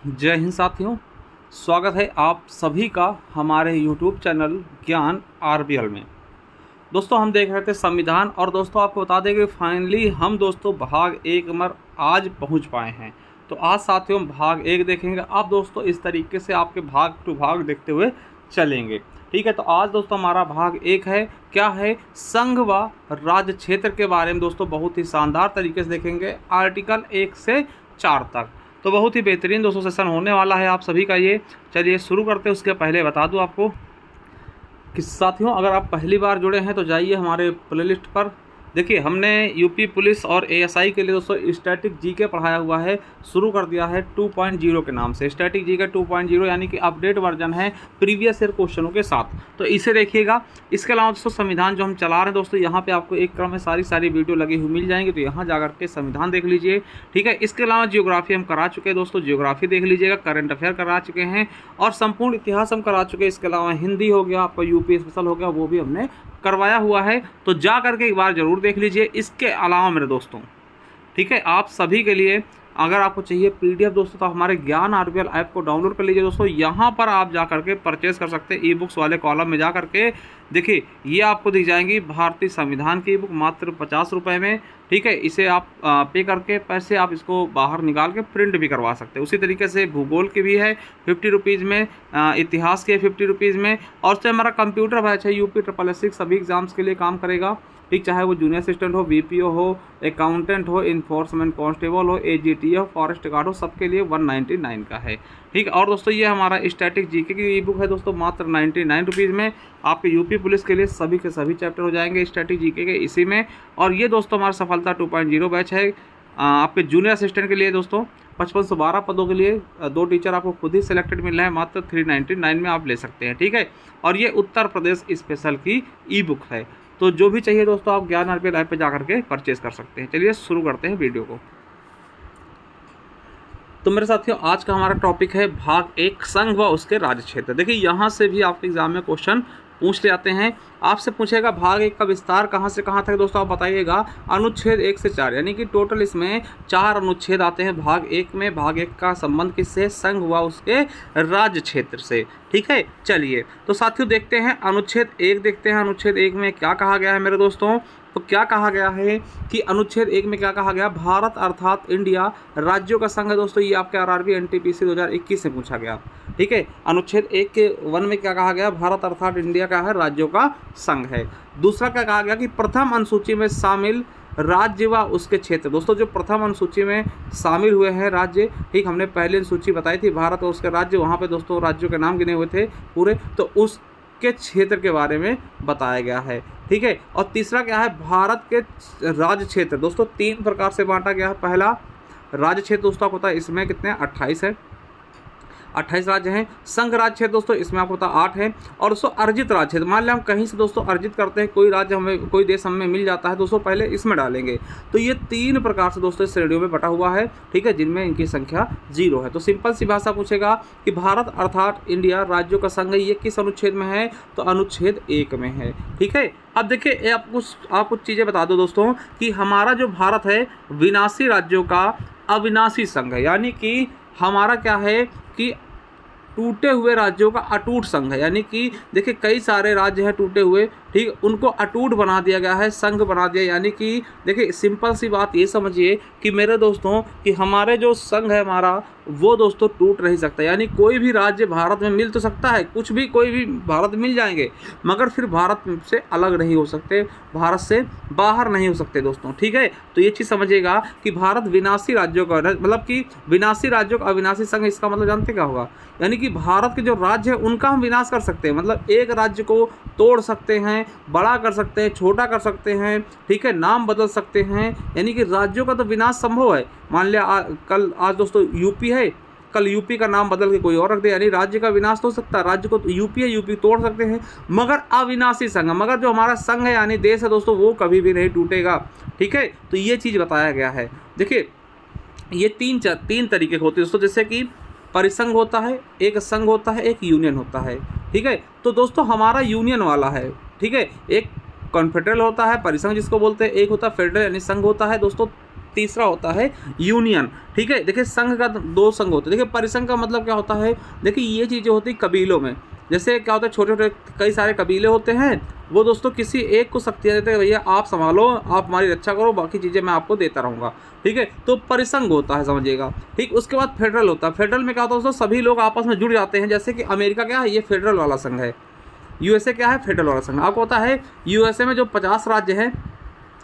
जय हिंद साथियों। स्वागत है आप सभी का हमारे YouTube चैनल ज्ञान आरबीएल में। दोस्तों हम देख रहे थे संविधान और दोस्तों आपको बता दें कि फाइनली हम दोस्तों भाग 1 में आज पहुंच पाए हैं। तो आज साथियों भाग 1 देखेंगे। आप दोस्तों इस तरीके से आपके भाग टू भाग देखते हुए चलेंगे। ठीक है, तो आज दोस्तों हमारा भाग 1 है, क्या है, संघ व राज्य क्षेत्र के बारे में दोस्तों बहुत ही शानदार तरीके से देखेंगे, आर्टिकल 1 से 4 तक। तो बहुत ही बेहतरीन दोस्तों सेशन होने वाला है आप सभी का ये। चलिए शुरू करते हैं। उसके पहले बता दूं आपको कि साथियों अगर आप पहली बार जुड़े हैं तो जाइए हमारे प्लेलिस्ट पर। देखिए हमने यूपी पुलिस और एएसआई के लिए दोस्तों स्टैटिक जीके पढ़ाया हुआ है, शुरू कर दिया है 2.0 के नाम से। स्टैटिक जीके 2.0 यानी कि अपडेट वर्जन है प्रीवियस ईयर क्वेश्चनों के साथ, तो इसे देखिएगा। इसके अलावा दोस्तों संविधान जो हम चला रहे हैं दोस्तों, यहाँ पे आपको एक क्रम में सारी वीडियो लगी हुई मिल जाएंगी, तो यहाँ जाकर के संविधान देख लीजिए। ठीक है, इसके अलावा जियोग्राफी हम करा चुके हैं दोस्तों, जियोग्राफी देख लीजिएगा, करंट अफेयर करा चुके हैं और संपूर्ण इतिहास हम करा चुके हैं। इसके अलावा हिंदी हो गया, आपका यूपी स्पेशल हो गया, वो भी हमने करवाया हुआ है, तो जा करके एक बार जरूर देख लीजिए। इसके अलावा मेरे दोस्तों, ठीक है, आप सभी के लिए अगर आपको चाहिए पीडीएफ दोस्तों, तो हमारे ज्ञान आरबीएल ऐप को डाउनलोड कर लीजिए दोस्तों। यहाँ पर आप जा करके परचेज कर सकते हैं। ई बुक्स वाले कॉलम में जा करके देखिए, ये आपको दिख जाएंगी भारतीय संविधान की ई बुक मात्र 50 रुपये में। ठीक है, इसे आप पे करके पैसे आप इसको बाहर निकाल के प्रिंट भी करवा सकते हैं। उसी तरीके से भूगोल की भी है 50 रुपीज़ में, इतिहास के 50 रुपीज़ में। और से हमारा कंप्यूटर बैच है यूपी SSS सभी एग्जाम्स के लिए काम करेगा। ठीक, चाहे वो जूनियर असिस्टेंट हो, बीपीओ हो, अकाउंटेंट हो, इन्फोर्समेंट कांस्टेबल हो, एजीटी हो, फॉरेस्ट गार्ड हो, सबके लिए 199 का है। ठीक, और दोस्तों ये हमारा स्टैटिक जीके की ई बुक है दोस्तों मात्र 99 रुपीज़ में। आपके यूपी पुलिस के लिए सभी के सभी चैप्टर हो जाएंगे स्टैटिक जीके के इसी में। और ये दोस्तों हमारा सफलता 2.0 बैच है। आपके जूनियर असिस्टेंट के लिए दोस्तों 5512 पदों के लिए 2 टीचर आपको खुद ही सिलेक्टेड मिल रहे हैं, मात्र 399 में आप ले सकते हैं। ठीक है, और ये उत्तर प्रदेश स्पेशल की ई बुक है। तो जो भी चाहिए दोस्तों आप ज्ञान आरबीएल ऐप पे जाकर के परचेज कर सकते हैं। चलिए शुरू करते हैं वीडियो को। तो मेरे साथियों आज का हमारा टॉपिक है भाग 1 संघ व उसके राज्य क्षेत्र। देखिए यहाँ से भी आपके एग्जाम में क्वेश्चन पूछ ले आते हैं। आपसे पूछेगा भाग 1 का विस्तार कहाँ से कहाँ तक दोस्तों आप बताइएगा। अनुच्छेद 1 से 4 यानी कि टोटल इसमें 4 अनुच्छेद आते हैं भाग 1 में। भाग 1 का संबंध किससे, संघ व उसके राज्य क्षेत्र से। ठीक है, चलिए तो साथियों देखते हैं अनुच्छेद 1 देखते हैं। अनुच्छेद 1 में क्या कहा गया है मेरे दोस्तों, तो क्या कहा गया है कि अनुच्छेद 1 में क्या कहा गया, भारत अर्थात इंडिया राज्यों का संघ है दोस्तों। ये आपके आरआरबी एनटीपीसी 2021 से पूछा गया। ठीक है, अनुच्छेद 1 के 1 में क्या कहा गया, भारत अर्थात इंडिया का है राज्यों का संघ है। दूसरा क्या कहा गया कि प्रथम अनुसूची में शामिल राज्य व उसके क्षेत्र। दोस्तों जो प्रथम अनुसूची में शामिल हुए हैं राज्य, ठीक, हमने पहले अनुसूची बताई थी भारत और उसके राज्य, वहाँ पे दोस्तों राज्यों के नाम गिने हुए थे पूरे, तो उसके क्षेत्र के बारे में बताया गया है। ठीक है, और तीसरा क्या है, भारत के राज्य क्षेत्र दोस्तों 3 प्रकार से बांटा गया है। पहला राज्य क्षेत्र दोस्तों आपको पता है इसमें कितने 28 है, 28 राज्य हैं। संघ राज्य क्षेत्र दोस्तों इसमें आपको पता 8 है। और दोस्तों अर्जित राज्य क्षेत्र, मान लिया हम कहीं से दोस्तों अर्जित करते हैं, कोई राज्य हमें, कोई देश हमें मिल जाता है दोस्तों, पहले इसमें डालेंगे। तो ये 3 प्रकार से दोस्तों इस श्रेणियों में बटा हुआ है। ठीक है, जिनमें इनकी संख्या 0 है। तो सिंपल सी भाषा पूछेगा कि भारत अर्थात इंडिया राज्यों का संघ है, ये किस अनुच्छेद में है, तो अनुच्छेद 1 में है। ठीक है, अब देखिए आप कुछ चीज़ें बता दो दोस्तों कि हमारा जो भारत है विनाशी राज्यों का अविनाशी संघ है, यानी कि हमारा क्या है कि टूटे हुए राज्यों का अटूट संघ है। यानी कि देखिए कई सारे राज्य हैं टूटे हुए, ठीक, उनको अटूट बना दिया गया है, संघ बना दिया। यानी कि देखिए सिंपल सी बात ये समझिए कि मेरे दोस्तों कि हमारे जो संघ है हमारा वो दोस्तों टूट नहीं सकता। यानी कोई भी राज्य भारत में मिल तो सकता है, कुछ भी कोई भी भारत में मिल जाएंगे, मगर फिर भारत से अलग नहीं हो सकते, भारत से बाहर नहीं हो सकते दोस्तों। ठीक है, तो ये चीज़ समझिएगा कि भारत विनाशी राज्यों का, मतलब कि विनाशी राज्यों का अविनाशी संघ, इसका मतलब जानते क्या होगा, यानी कि भारत के जो राज्य है उनका हम विनाश कर सकते हैं। मतलब एक राज्य को तोड़ सकते हैं, बड़ा कर सकते हैं, छोटा कर सकते हैं, ठीक है, नाम बदल सकते हैं, यानी कि राज्यों का तो विनाश संभव है। मान लिया कल आज दोस्तों यूपी है, कल यूपी का नाम बदल के कोई और रख दे, यानी राज्य का विनाश तो हो सकता है। राज्य को तो यूपी है, यूपी तोड़ सकते हैं, मगर अविनाशी संघ, मगर जो हमारा संघ है यानी देश है दोस्तों, वो कभी भी नहीं टूटेगा। ठीक है, तो ये चीज़ बताया गया है। देखिए ये तीन तरीके के होते हैं दोस्तों, जैसे कि परिसंघ होता है, एक संघ होता है, एक यूनियन होता है। ठीक है, तो दोस्तों हमारा यूनियन वाला है। ठीक है, एक कॉन्फेडरल होता है परिसंघ जिसको बोलते हैं, एक होता है फेडरल यानी संघ होता है दोस्तों तीसरा होता है यूनियन। ठीक है, देखिए संघ का 2 संघ होते हैं। देखिए परिसंघ का मतलब क्या होता है, देखिए ये चीज़ें होती कबीलों में, जैसे क्या होता है छोटे छोटे कई सारे कबीले होते हैं, वो दोस्तों किसी एक को शक्तियाँ देते हैं, भैया आप संभालो, आप हमारी रक्षा करो, बाकी चीज़ें मैं आपको देता रहूँगा। ठीक है, तो परिसंघ होता है, समझिएगा। ठीक, उसके बाद फेडरल होता है। फेडरल में क्या होता है दोस्तों, सभी लोग आपस में जुड़ जाते हैं, जैसे कि अमेरिका क्या है, ये फेडरल वाला संघ है। यूएसए क्या है, फेडरल वाला संघ। आपको पता है यूएसए में जो 50 राज्य हैं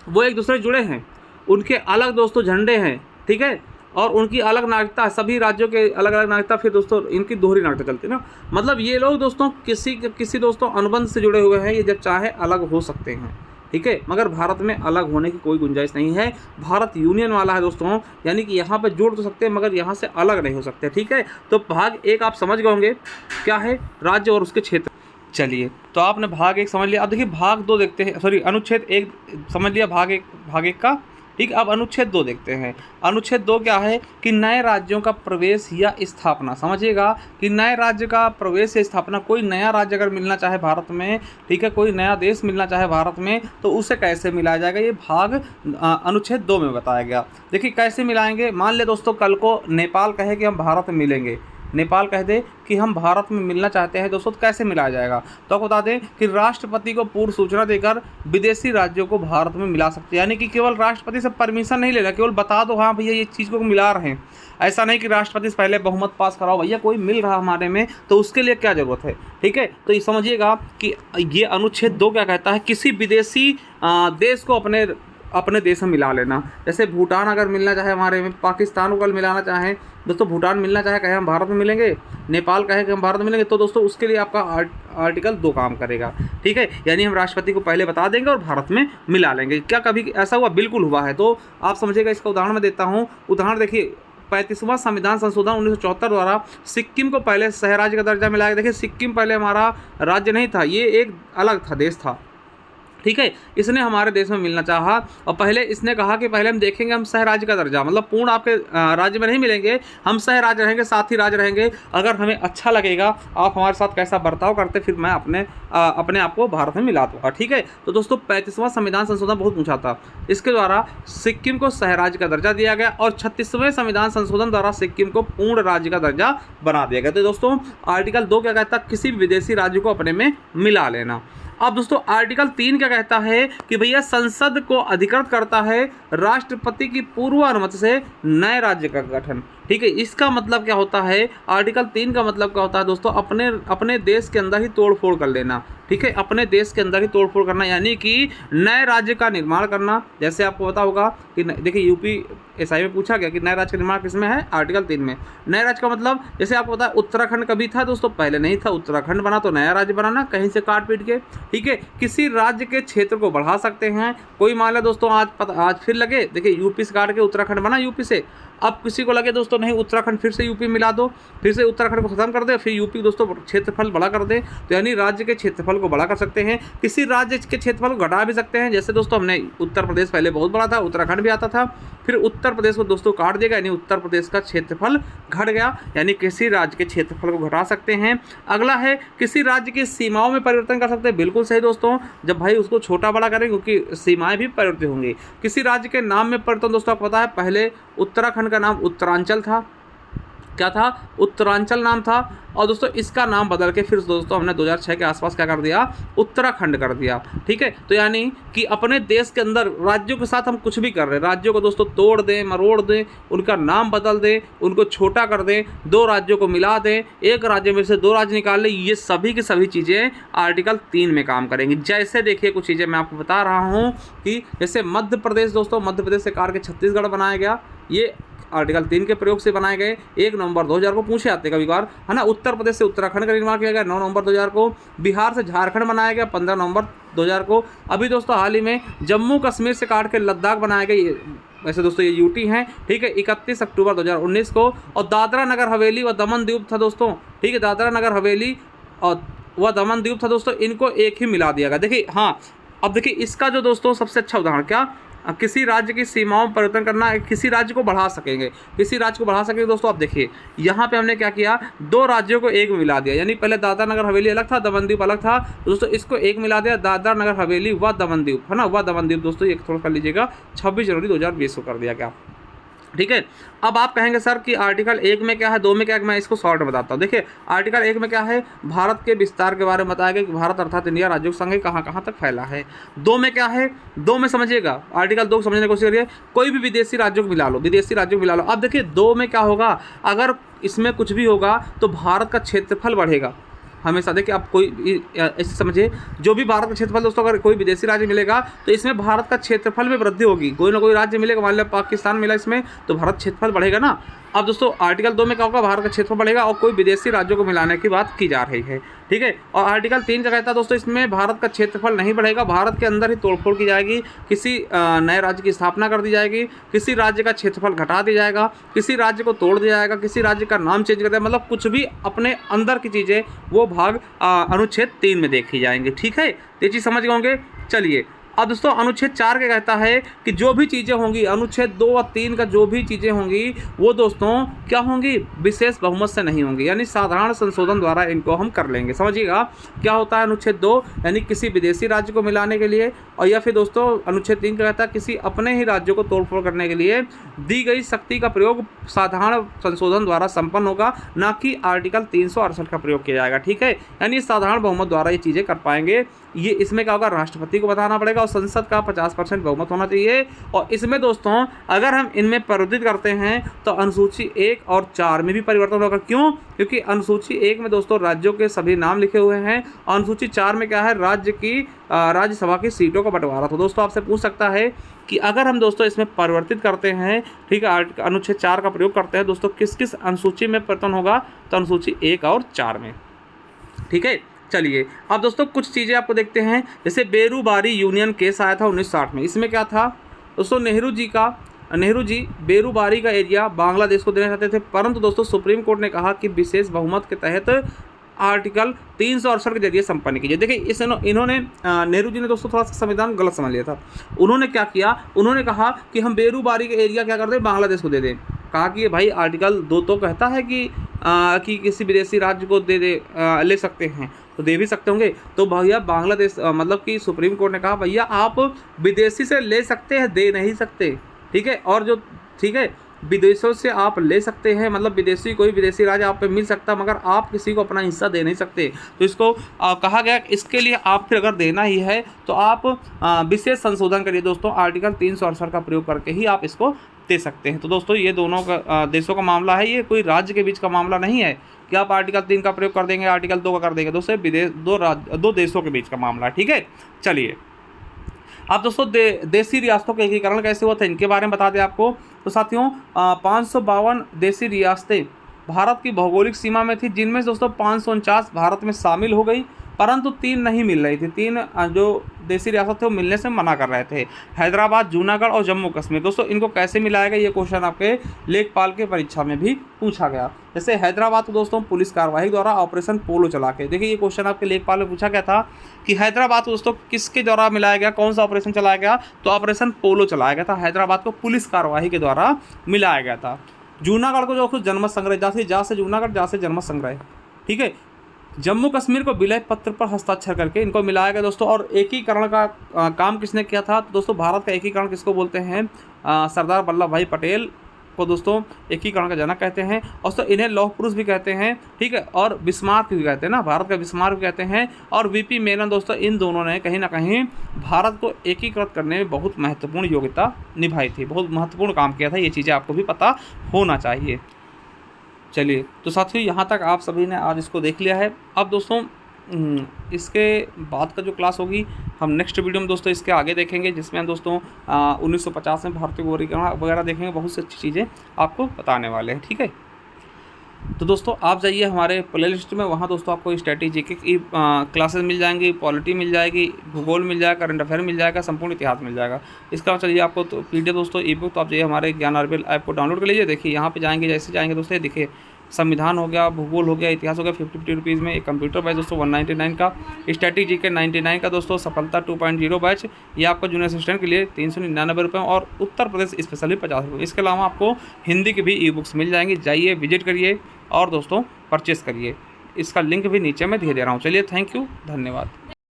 वो एक दूसरे से जुड़े हैं, उनके अलग दोस्तों झंडे हैं। ठीक है, और उनकी अलग नागरिकता, सभी राज्यों के अलग अलग नागरिकता, फिर दोस्तों इनकी दोहरी नागरिकता चलती है ना। मतलब ये लोग दोस्तों किसी दोस्तों अनुबंध से जुड़े हुए हैं, ये जब चाहे अलग हो सकते हैं। ठीक है, मगर भारत में अलग होने की कोई गुंजाइश नहीं है। भारत यूनियन वाला है दोस्तों, यानी कि यहाँ पे जुड़ तो सकते हैं मगर यहाँ से अलग नहीं हो सकते। ठीक है, तो भाग 1 आप समझ गए होंगे क्या है, राज्य और उसके क्षेत्र। चलिए, तो आपने भाग 1 समझ लिया। अब देखिए भाग 2 देखते हैं, सॉरी अनुच्छेद 1 समझ लिया, भाग 1 का। ठीक, अब अनुच्छेद 2 देखते हैं। अनुच्छेद 2 क्या है कि नए राज्यों का प्रवेश या स्थापना। समझिएगा कि नए राज्य का प्रवेश या स्थापना, कोई नया राज्य अगर मिलना चाहे भारत में, ठीक है, कोई नया देश मिलना चाहे भारत में, तो उसे कैसे मिलाया जाएगा, ये भाग अनुच्छेद 2 में बताया गया। देखिए कैसे मिलाएंगे, मान ले दोस्तों कल को नेपाल कहे कि हम भारत में मिलेंगे, नेपाल कह दे कि हम भारत में मिलना चाहते हैं दोस्तों, तो कैसे मिलाया जाएगा। तो आपको बता दें कि राष्ट्रपति को पूर्व सूचना देकर विदेशी राज्यों को भारत में मिला सकते हैं, यानी कि केवल राष्ट्रपति से परमिशन नहीं लेना, केवल बता दो हाँ भैया ये चीज़ को मिला रहे हैं। ऐसा नहीं कि राष्ट्रपति से पहले बहुमत पास कराओ, भैया कोई मिल रहा हमारे में तो उसके लिए क्या ज़रूरत है। ठीक है, तो ये समझिएगा कि ये अनुच्छेद 2 क्या कहता है, किसी विदेशी देश को अपने देश में मिला लेना। जैसे भूटान अगर मिलना चाहे हमारे में, पाकिस्तान को कल मिलाना चाहें दोस्तों, भूटान मिलना चाहे कहे हम भारत में मिलेंगे, नेपाल कहे कि हम भारत में मिलेंगे, तो दोस्तों उसके लिए आपका आर्टिकल 2 काम करेगा। ठीक है, यानी हम राष्ट्रपति को पहले बता देंगे और भारत में मिला लेंगे। क्या कभी ऐसा हुआ? बिल्कुल हुआ है। तो आप समझिएगा, इसका उदाहरण मैं देता हूँ। उदाहरण देखिए, 35वां संविधान संशोधन 1974 द्वारा सिक्किम को पहले सह राज्य का दर्जा मिलाया। देखिए सिक्किम पहले हमारा राज्य नहीं था, ये एक अलग था, देश था। ठीक है, इसने हमारे देश में मिलना चाहा और पहले इसने कहा कि पहले हम देखेंगे हम सह राज्य का दर्जा, मतलब पूर्ण आपके राज्य में नहीं मिलेंगे, हम सह राज्य रहेंगे, साथ ही राज्य रहेंगे। अगर हमें अच्छा लगेगा, आप हमारे साथ कैसा बर्ताव करते, फिर मैं अपने आप को भारत में मिला दूंगा। ठीक है, तो दोस्तों 35वां संविधान संशोधन बहुत पूछा था, इसके द्वारा सिक्किम को सह राज्य का दर्जा दिया गया और 36वें संविधान संशोधन द्वारा सिक्किम को पूर्ण राज्य का दर्जा बना दिया गया। तो दोस्तों आर्टिकल 2 क्या कहता है, किसी भी विदेशी राज्य को अपने में मिला लेना। अब दोस्तों आर्टिकल 3 क्या कहता है कि भैया संसद को अधिकृत करता है राष्ट्रपति की पूर्व अनुमति से नए राज्य का गठन। ठीक है, इसका मतलब क्या होता है, आर्टिकल 3 का मतलब क्या होता है दोस्तों, अपने देश के अंदर ही तोड़फोड़ कर लेना। ठीक है, अपने देश के अंदर ही तोड़फोड़ करना, यानी कि नए राज्य का निर्माण करना। जैसे आपको पता होगा कि देखिए यूपी एसआई में पूछा गया कि नए राज्य का निर्माण किसमें है, आर्टिकल 3 में। नए राज्य का मतलब जैसे आपको पता है उत्तराखंड कभी था दोस्तों, पहले नहीं था, उत्तराखंड बना तो नया राज्य बनाना कहीं से काट पीट के। ठीक है, किसी राज्य के क्षेत्र को बढ़ा सकते हैं। कोई मान लो दोस्तों आज फिर लगे, देखिए यूपी से काट के उत्तराखंड बना यूपी से, अब किसी को लगे दोस्तों नहीं उत्तराखंड फिर से यूपी मिला दो, फिर से उत्तराखंड को खत्म कर दे, फिर यूपी दोस्तों क्षेत्रफल बड़ा कर दे, तो यानी राज्य के क्षेत्रफल को बड़ा कर सकते हैं। किसी राज्य के क्षेत्रफल को घटा भी सकते हैं। जैसे दोस्तों हमने उत्तर प्रदेश पहले बहुत बड़ा था, उत्तराखंड भी आता था, फिर उत्तर प्रदेश को दोस्तों काट दिया, यानी उत्तर प्रदेश का क्षेत्रफल घट गया, यानी किसी राज्य के क्षेत्रफल को घटा सकते हैं। अगला है किसी राज्य की सीमाओं में परिवर्तन कर सकते हैं। बिल्कुल सही दोस्तों, जब भाई उसको छोटा बड़ा करें क्योंकि सीमाएं भी परिवर्तित होंगी। किसी राज्य के नाम में परिवर्तन दोस्तों, आपको पता है पहले उत्तराखंड का नाम उत्तरांचल था, क्या था, उत्तरांचल नाम था, और दोस्तों इसका नाम बदल के फिर दोस्तों हमने 2006 के आसपास क्या कर दिया, उत्तराखंड कर दिया। ठीक है, तो यानी कि अपने देश के अंदर राज्यों के साथ हम कुछ भी कर रहे हैं, राज्यों को दोस्तों तोड़ दें, मरोड़ दें, उनका नाम बदल दें, उनको छोटा कर दें, 2 राज्यों को मिला दें, एक राज्य में से 2 राज्य निकाल लें, ये सभी की सभी चीज़ें आर्टिकल 3 में काम करेंगी। जैसे देखिए कुछ चीज़ें मैं आपको बता रहा हूँ कि जैसे मध्य प्रदेश दोस्तों, मध्य प्रदेश से काट के छत्तीसगढ़ बनाया गया, ये आर्टिकल 3 के प्रयोग से बनाए गए। 1 नवंबर 2000 को पूछे आते कभी बार, है ना। उत्तर प्रदेश से उत्तराखंड का निर्माण किया गया 9 नवंबर 2000 को। बिहार से झारखंड बनाया गया 15 नवंबर 2000 को। अभी दोस्तों हाल ही में जम्मू कश्मीर से काट के लद्दाख बनाया गया, वैसे दोस्तों ये यूटी हैं। ठीक है, 31 अक्टूबर 2019 को। और दादरा नगर हवेली व दमन द्वीप था दोस्तों, ठीक है, दादरा नगर हवेली और वह दमन द्वीप था दोस्तों, इनको एक ही मिला दिया गया। देखिए हाँ, अब देखिए इसका जो दोस्तों सबसे अच्छा उदाहरण क्या, किसी राज्य की सीमाओं में परिवर्तन करना, किसी राज्य को बढ़ा सकेंगे, किसी राज्य को बढ़ा सकेंगे। दोस्तों आप देखिए यहाँ पे हमने क्या किया, दो राज्यों को एक में मिला दिया, यानी पहले दादरा नगर हवेली अलग था, दमन दीव अलग था। दोस्तों इसको एक मिला दिया, दादरा नगर हवेली व दमन दीव, है ना, व दमन दीव। दोस्तों ये थोड़ा कर लीजिएगा, 26 जनवरी 2020 को कर दिया गया। ठीक है, अब आप कहेंगे सर कि आर्टिकल 1 में क्या है, 2 में क्या है, मैं इसको शॉर्ट में बताता हूँ। देखिए आर्टिकल 1 में क्या है, भारत के विस्तार के बारे में बताया गया कि भारत अर्थात इंडिया राज्यों संघ कहाँ कहाँ तक फैला है। 2 में क्या है, 2 में समझिएगा, आर्टिकल 2 को समझने की कोशिश करिए, कोई भी विदेशी राज्यों को मिला लो, विदेशी राज्यों को मिला लो। अब देखिए 2 में क्या होगा, अगर इसमें कुछ भी होगा तो भारत का क्षेत्रफल बढ़ेगा हमेशा। देखिए आप कोई ऐसे समझिए, जो भी भारत का क्षेत्रफल दोस्तों, अगर कोई विदेशी राज्य मिलेगा तो इसमें भारत का क्षेत्रफल में वृद्धि होगी। कोई ना कोई राज्य मिलेगा, मान लिया पाकिस्तान मिला इसमें, तो भारत क्षेत्रफल बढ़ेगा ना। अब दोस्तों आर्टिकल 2 में क्या होगा, भारत का क्षेत्रफल बढ़ेगा और कोई विदेशी राज्यों को मिलाने की बात की जा रही है। ठीक है, और आर्टिकल 3 क्या कहता है दोस्तों, इसमें भारत का क्षेत्रफल नहीं बढ़ेगा, भारत के अंदर ही तोड़फोड़ की जाएगी, किसी नए राज्य की स्थापना कर दी जाएगी, किसी राज्य का क्षेत्रफल घटा दिया जाएगा, किसी राज्य को तोड़ दिया जाएगा, किसी राज्य का नाम चेंज कर दिया, मतलब कुछ भी अपने अंदर की चीज़ें वो भाग अनुच्छेद 3 में देखी जाएंगी। ठीक है, ये चीज़ समझ गए होंगे। चलिए अब दोस्तों अनुच्छेद 4 क्या कहता है कि जो भी चीज़ें होंगी, अनुच्छेद 2 और 3 का जो भी चीज़ें होंगी वो दोस्तों क्या होंगी, विशेष बहुमत से नहीं होंगी, यानी साधारण संशोधन द्वारा इनको हम कर लेंगे। समझिएगा क्या होता है अनुच्छेद 2, यानी किसी विदेशी राज्य को मिलाने के लिए, और या फिर दोस्तों अनुच्छेद 3 क्या कहता है, किसी अपने ही राज्यों को तोड़फोड़ करने के लिए दी गई शक्ति का प्रयोग साधारण संशोधन द्वारा संपन्न होगा, ना कि आर्टिकल 368 का प्रयोग किया जाएगा। ठीक है, यानी साधारण बहुमत द्वारा ये चीज़ें कर पाएंगे। ये इसमें क्या होगा, राष्ट्रपति को बताना पड़ेगा और संसद का 50% बहुमत होना चाहिए। और इसमें दोस्तों अगर हम इनमें परिवर्तित करते हैं तो अनुसूची 1 और 4 में भी परिवर्तन होगा। क्यों? क्योंकि अनुसूची 1 में दोस्तों राज्यों के सभी नाम लिखे हुए हैं, अनुसूची 4 में क्या है, राज्यसभा की सीटों का बंटवारा। तो दोस्तों आपसे पूछ सकता है कि अगर हम दोस्तों इसमें परिवर्तित करते हैं, ठीक है, अनुच्छेद 4 का प्रयोग करते हैं दोस्तों, किस किस अनुसूची में परिवर्तन होगा, तो अनुसूची 1 और 4 में। ठीक है, चलिए अब दोस्तों कुछ चीज़ें आपको देखते हैं, जैसे बेरूबारी यूनियन केस आया था 1960 में। इसमें क्या था दोस्तों, नेहरू जी बेरूबारी का एरिया बांग्लादेश को देना चाहते थे, परंतु दोस्तों सुप्रीम कोर्ट ने कहा कि विशेष बहुमत के तहत आर्टिकल 368 के जरिए संपन्न कीजिए। देखिए इन्होंने नेहरू जी ने दोस्तों थोड़ा सा संविधान गलत समझ लिया था। उन्होंने क्या किया, उन्होंने कहा कि हम बेरूबारी का एरिया क्या कर दें, बांग्लादेश को दे दें। कहा कि भाई आर्टिकल 2 तो कहता है कि किसी विदेशी राज्य को ले सकते हैं, तो दे भी सकते होंगे। तो भैया बांग्लादेश मतलब कि सुप्रीम कोर्ट ने कहा भैया आप विदेशी से ले सकते हैं, दे नहीं सकते। ठीक है, और जो ठीक है विदेशों से आप ले सकते हैं, मतलब कोई विदेशी राज्य आप पे मिल सकता है, मगर आप किसी को अपना हिस्सा दे नहीं सकते। तो इसको कहा गया इसके लिए आप फिर अगर देना ही है तो आप विशेष संशोधन करिए दोस्तों, आर्टिकल 368 का प्रयोग करके ही आप इसको दे सकते हैं। तो दोस्तों ये दोनों का देशों का मामला है, ये कोई राज्य के बीच का मामला नहीं है कि आप आर्टिकल 3 का प्रयोग कर देंगे, आर्टिकल 2 का कर देंगे। दोस्तों दो देशों के बीच का मामला है। ठीक है, चलिए अब दोस्तों देशी रियासतों का एकीकरण कैसे हुआ था, इनके बारे में बता दें आपको। तो साथियों 552 देशी रियासतें भारत की भौगोलिक सीमा में थी, जिनमें दोस्तों 549 भारत में शामिल हो गई, परंतु 3 नहीं मिल रही थी। 3 जो देशी रियासत थे वो मिलने से मना कर रहे थे, हैदराबाद, जूनागढ़ और जम्मू कश्मीर। दोस्तों इनको कैसे मिलाएगा, ये क्वेश्चन आपके लेखपाल के परीक्षा में भी पूछा गया। जैसे हैदराबाद को दोस्तों पुलिस कार्रवाई द्वारा ऑपरेशन पोलो चला के, देखिए ये क्वेश्चन आपके लेखपाल में पूछा गया था कि हैदराबाद को दोस्तों किसके द्वारा मिलाया गया, कौन सा ऑपरेशन चलाया गया, तो ऑपरेशन पोलो चलाया गया था। हैदराबाद को पुलिस कार्रवाई के द्वारा मिलाया गया था। जूनागढ़ को जो कुछ जनमत संग्रह, जा से जूनागढ़, जा से जनमत संग्रह। ठीक है, जम्मू कश्मीर को विलय पत्र पर हस्ताक्षर करके इनको मिलाया गया दोस्तों। और एकीकरण का काम किसने किया था, तो दोस्तों भारत का एकीकरण किसको बोलते हैं, सरदार वल्लभ भाई पटेल को दोस्तों एकीकरण का जनक कहते हैं। और तो इन्हें लौह पुरुष भी कहते हैं। ठीक है, और बिस्मार्क भी कहते हैं ना, भारत का बिस्मार्क भी कहते हैं। और वीपी मेनन दोस्तों, इन दोनों ने कहीं ना कहीं भारत को एकीकृत करने में बहुत महत्वपूर्ण योग्यता निभाई थी, बहुत महत्वपूर्ण काम किया था। ये चीज़ें आपको भी पता होना चाहिए। चलिए तो साथियों यहाँ तक आप सभी ने आज इसको देख लिया है। अब दोस्तों इसके बाद का जो क्लास होगी हम नेक्स्ट वीडियो में दोस्तों इसके आगे देखेंगे, जिसमें हम दोस्तों 1950 में भारतीय वर्गीकरण वगैरह देखेंगे, बहुत सी अच्छी चीज़ें आपको बताने वाले हैं। ठीक है, तो दोस्तों आप जाइए हमारे प्ले लिस्ट में, वहाँ दोस्तों आपको स्ट्रैटेजी की क्लासेस मिल जाएंगी, पॉलिटी मिल जाएगी, भूगोल मिल जाएगा, करंट अफेयर मिल जाएगा, संपूर्ण इतिहास मिल जाएगा। इसका चलिए आपको तो पीडीएफ दोस्तों ई बुक, तो आप जाइए हमारे ज्ञान आरबीएल ऐप को डाउनलोड कर लीजिए। देखिए यहाँ पे जाएंगे, जैसे जाएंगे दोस्तों देखिए संविधान हो गया, भूगोल हो गया, इतिहास हो गया 50 रुपीज़ में। एक कंप्यूटर बैच दोस्तों 199 का, स्ट्रैटेजी के 99 का दोस्तों, सफलता 2.0 बैच ये आपका जूनियर असिस्टेंट के लिए 399 रुपये, और उत्तर प्रदेश स्पेशली 50 रुपये। इसके अलावा आपको हिंदी की भी ई बुक्स मिल जाएंगी, जाइए विजिट करिए और दोस्तों परचेस करिए। इसका लिंक भी नीचे मैं दे रहा हूँ। चलिए थैंक यू, धन्यवाद।